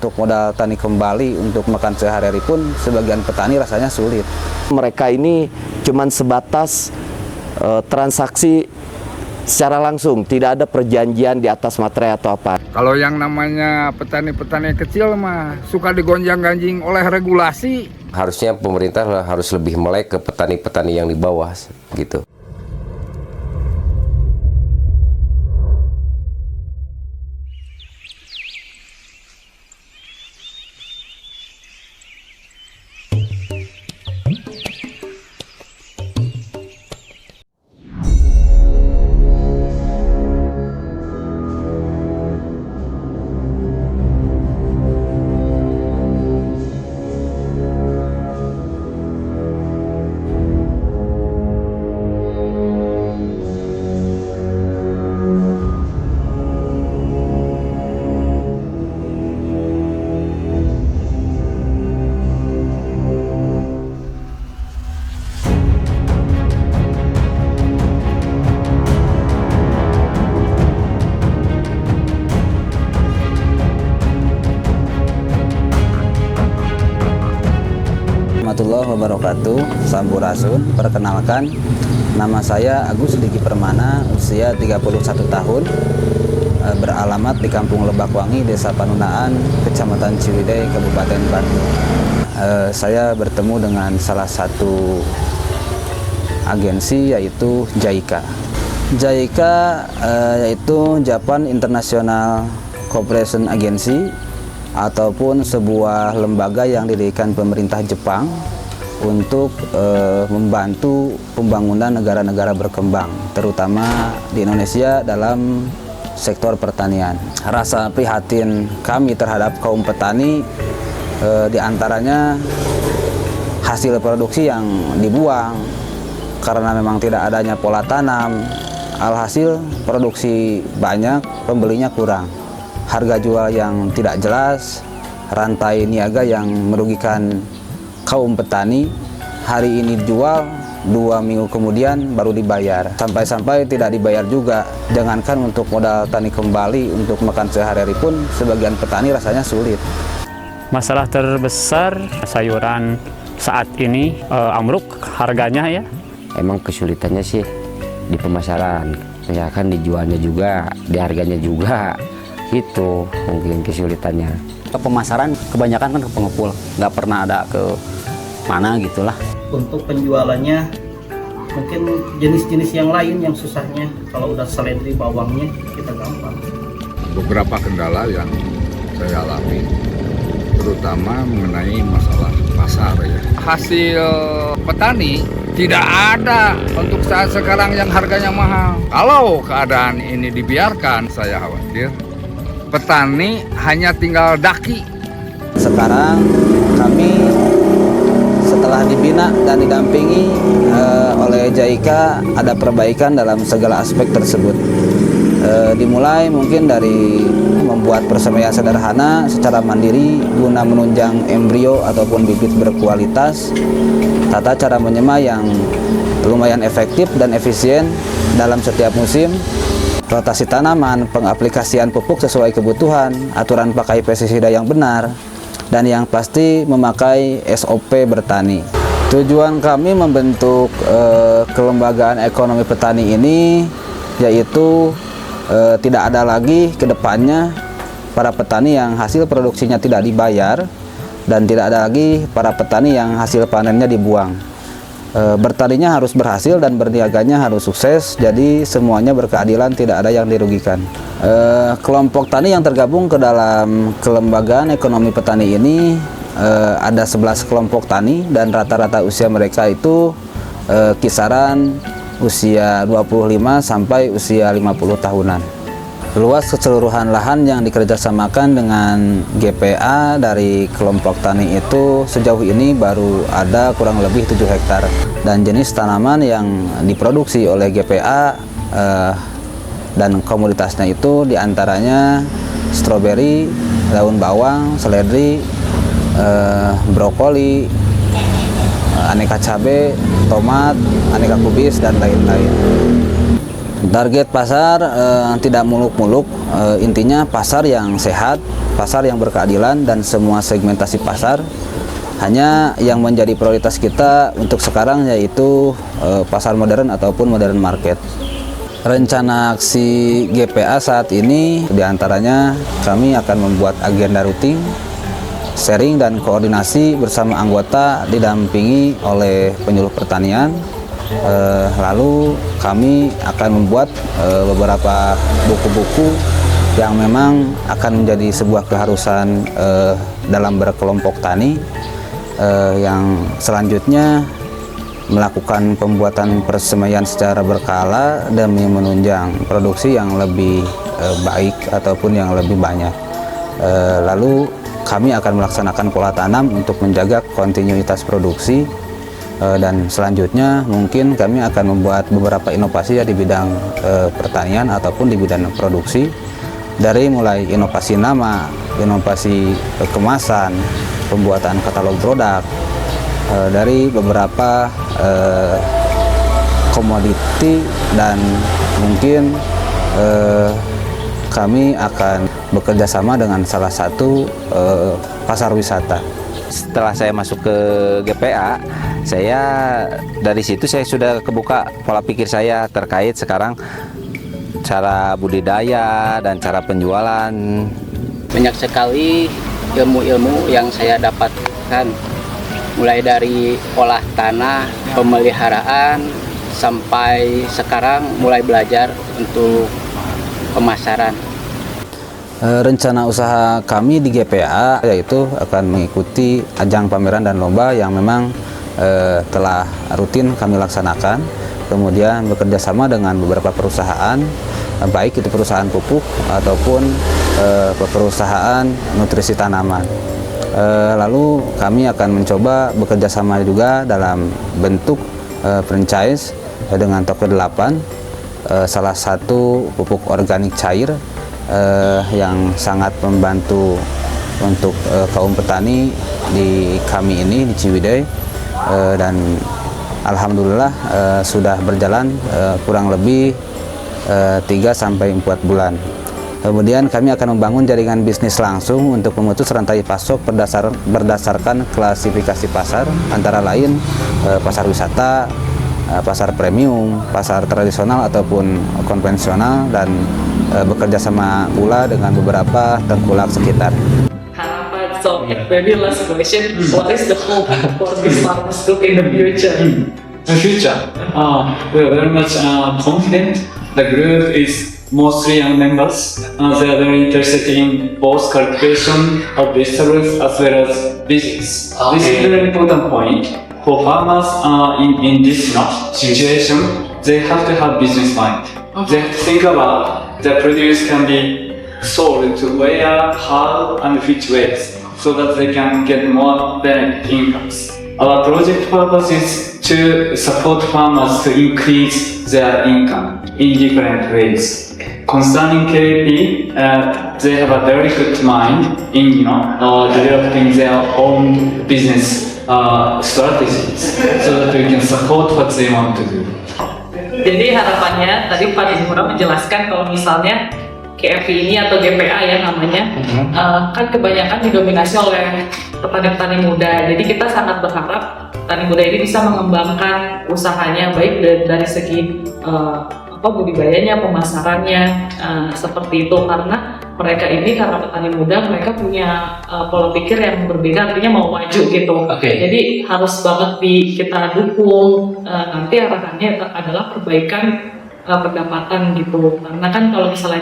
untuk modal tani kembali untuk makan sehari-hari pun sebagian petani rasanya sulit. Mereka ini cuman sebatas transaksi secara langsung, tidak ada perjanjian di atas materai atau apa. Kalau yang namanya petani-petani kecil mah suka digonjang-ganjing oleh regulasi. Harusnya pemerintah harus lebih melek ke petani-petani yang di bawah gitu. Warahmatullahi wabarakatuh. Sampurasun. Perkenalkan, nama saya Agus Diki Permana, usia 31 tahun, beralamat di Kampung Lebakwangi, Desa Panunaan, Kecamatan Ciwidey, Kabupaten Bandung. Saya bertemu dengan salah satu agensi, yaitu JICA. JICA yaitu Japan International Cooperation Agency, ataupun sebuah lembaga yang didirikan pemerintah Jepang untuk membantu pembangunan negara-negara berkembang, terutama di Indonesia dalam sektor pertanian. Rasa prihatin kami terhadap kaum petani diantaranya hasil produksi yang dibuang karena memang tidak adanya pola tanam. Alhasil produksi banyak, pembelinya kurang. Harga jual yang tidak jelas, rantai niaga yang merugikan kaum petani. Hari ini dijual, 2 minggu kemudian baru dibayar. Sampai-sampai tidak dibayar juga. Jangankan untuk modal tani kembali untuk makan sehari-hari pun sebagian petani rasanya sulit. Masalah terbesar sayuran saat ini amruk harganya ya. Emang kesulitannya sih di pemasaran, misalkan dijualnya juga, di harganya juga. Itu mungkin kesulitannya. Ke pemasaran kebanyakan kan ke pengepul, nggak pernah ada ke mana gitulah. Untuk penjualannya mungkin jenis-jenis yang lain yang susahnya, kalau udah seledri bawangnya kita gampang. Beberapa kendala yang saya alami, terutama mengenai masalah pasar ya. Hasil petani tidak ada untuk saat sekarang yang harganya mahal. Kalau keadaan ini dibiarkan, saya khawatir petani hanya tinggal daki. Sekarang kami setelah dibina dan didampingi oleh JICA, ada perbaikan dalam segala aspek tersebut. Dimulai mungkin dari membuat persemaian sederhana secara mandiri guna menunjang embrio ataupun bibit berkualitas, tata cara menyema yang lumayan efektif dan efisien dalam setiap musim, rotasi tanaman, pengaplikasian pupuk sesuai kebutuhan, aturan pakai pestisida yang benar, dan yang pasti memakai SOP bertani. Tujuan kami membentuk kelembagaan ekonomi petani ini yaitu tidak ada lagi ke depannya para petani yang hasil produksinya tidak dibayar, dan tidak ada lagi para petani yang hasil panennya dibuang. Bertaninya harus berhasil dan berniaganya harus sukses, jadi semuanya berkeadilan, tidak ada yang dirugikan. Kelompok tani yang tergabung ke dalam kelembagaan ekonomi petani ini ada 11 kelompok tani, dan rata-rata usia mereka itu kisaran usia 25 sampai usia 50 tahunan. Luas keseluruhan lahan yang dikerjasamakan dengan GPA dari kelompok tani itu sejauh ini baru ada kurang lebih 7 hektar. Dan jenis tanaman yang diproduksi oleh GPA dan komoditasnya itu diantaranya stroberi, daun bawang, seledri, brokoli, aneka cabai, tomat, aneka kubis, dan lain-lain. Target pasar tidak muluk-muluk, intinya pasar yang sehat, pasar yang berkeadilan, dan semua segmentasi pasar. Hanya yang menjadi prioritas kita untuk sekarang yaitu pasar modern ataupun modern market. Rencana aksi GPA saat ini diantaranya kami akan membuat agenda rutin, sharing dan koordinasi bersama anggota didampingi oleh penyuluh pertanian. Lalu kami akan membuat beberapa buku-buku yang memang akan menjadi sebuah keharusan dalam berkelompok tani, yang selanjutnya melakukan pembuatan persemaian secara berkala demi menunjang produksi yang lebih baik ataupun yang lebih banyak. Lalu kami akan melaksanakan pola tanam untuk menjaga kontinuitas produksi. Dan selanjutnya mungkin kami akan membuat beberapa inovasi ya di bidang pertanian ataupun di bidang produksi, dari mulai inovasi nama, inovasi kemasan, pembuatan katalog produk, dari beberapa komoditi, dan mungkin kami akan bekerja sama dengan salah satu pasar wisata. Setelah saya masuk ke GPA, dari situ saya sudah kebuka pola pikir saya terkait sekarang cara budidaya dan cara penjualan. Banyak sekali ilmu-ilmu yang saya dapatkan, mulai dari olah tanah, pemeliharaan, sampai sekarang mulai belajar untuk pemasaran. Rencana usaha kami di GPA yaitu akan mengikuti ajang pameran dan lomba yang memang telah rutin kami laksanakan, kemudian bekerja sama dengan beberapa perusahaan, baik itu perusahaan pupuk ataupun perusahaan nutrisi tanaman. Lalu kami akan mencoba bekerja sama juga dalam bentuk franchise dengan Toko 8, salah satu pupuk organik cair yang sangat membantu untuk kaum petani di kami ini di Ciwidey, dan alhamdulillah sudah berjalan kurang lebih 3-4 bulan. Kemudian kami akan membangun jaringan bisnis langsung untuk memutus rantai pasok berdasarkan klasifikasi pasar, antara lain pasar wisata, pasar premium, pasar tradisional ataupun konvensional, dan bekerja sama pula dengan beberapa tengkulak sekitar. Harapan, so maybe last question, what is the hope for this farmers group in the future? The future, we are very much confident. The group is mostly young members. They are very interested in both cultivation of vegetables as well as business. This is a very important point. For farmers in this situation, they have to have business mind. They have to think about the produce can be sold to where, how, and which ways, so that they can get more benefit incomes. Our project purpose is to support farmers to increase their income in different ways. Concerning KP, they have a very good mind in developing their own business strategies, so that we can support what they want to do. Jadi harapannya tadi Pak Dimura menjelaskan kalau misalnya KFV ini atau GPA ya namanya, kan kebanyakan didominasi oleh petani-petani muda. Jadi kita sangat berharap petani muda ini bisa mengembangkan usahanya baik dari segi budidayanya, pemasarannya, seperti itu, karena mereka ini karena petani muda, mereka punya pola pikir yang berbeda, artinya mau maju gitu. Jadi harus banget kita dukung. Nanti arahannya adalah perbaikan pendapatan gitu, karena kan kalau misalnya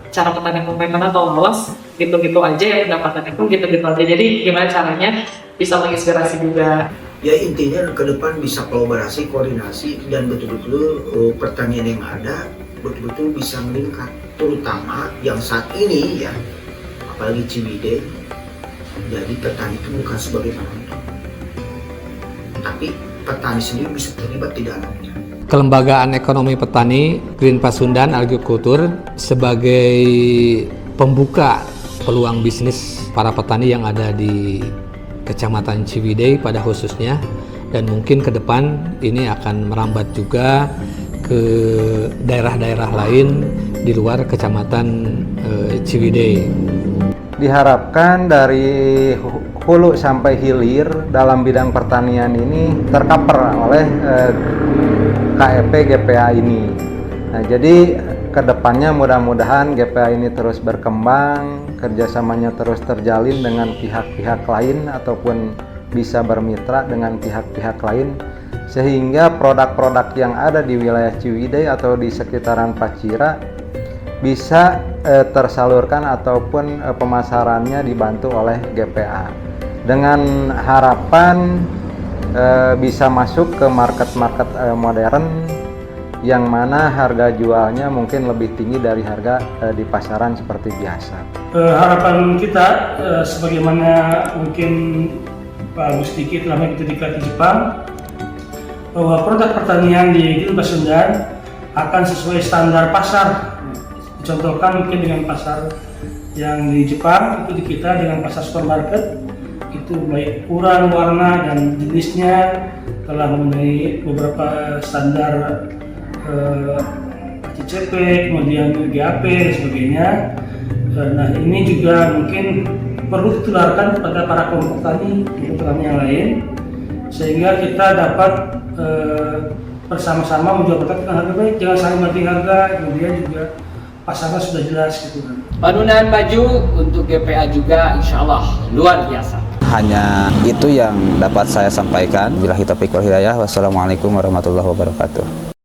cara petani konvensional atau awas gitu-gitu aja ya, pendapatannya pun gitu-gitu aja. Jadi gimana caranya bisa menginspirasi juga. Ya intinya ke depan bisa kolaborasi, koordinasi, dan betul-betul pertanian yang ada betul-betul bisa meningkat, terutama yang saat ini ya, apalagi Ciwidey. Jadi petani itu bukan sebagai penonton, tapi petani sendiri bisa terlibat di dalamnya. Kelembagaan Ekonomi Petani Green Pasundan Agrikultur sebagai pembuka peluang bisnis para petani yang ada di Kecamatan Ciwidey pada khususnya, dan mungkin ke depan ini akan merambat juga ke daerah-daerah lain di luar Kecamatan Ciwidey. Diharapkan dari hulu sampai hilir dalam bidang pertanian ini tercover oleh KEP GPA ini. Nah, jadi kedepannya mudah-mudahan GPA ini terus berkembang, kerjasamanya terus terjalin dengan pihak-pihak lain ataupun bisa bermitra dengan pihak-pihak lain, sehingga produk-produk yang ada di wilayah Ciwidey atau di sekitaran Pacira bisa tersalurkan ataupun pemasarannya dibantu oleh GPA dengan harapan bisa masuk ke market-market modern yang mana harga jualnya mungkin lebih tinggi dari harga di pasaran seperti biasa. Harapan kita sebagaimana mungkin Pak Gustiki telah mengikuti diklat di Jepang, bahwa produk pertanian di Green Pasundan akan sesuai standar pasar. Dicontohkan mungkin dengan pasar yang di Jepang, itu di kita dengan pasar supermarket, itu baik ukuran, warna, dan jenisnya telah memenuhi beberapa standar CCP, kemudian GAP dan sebagainya. Nah, ini juga mungkin perlu ditularkan kepada para kelompok petani yang lain, sehingga kita dapat bersama-sama menjual produk dengan harga baik, jangan saling banting harga, kemudian juga pasarnya sudah jelas gitu kan. Padunan baju untuk GPA juga insya Allah luar biasa. Hanya itu yang dapat saya sampaikan. Billahi taufiq wal hidayah. Wassalamualaikum warahmatullahi wabarakatuh.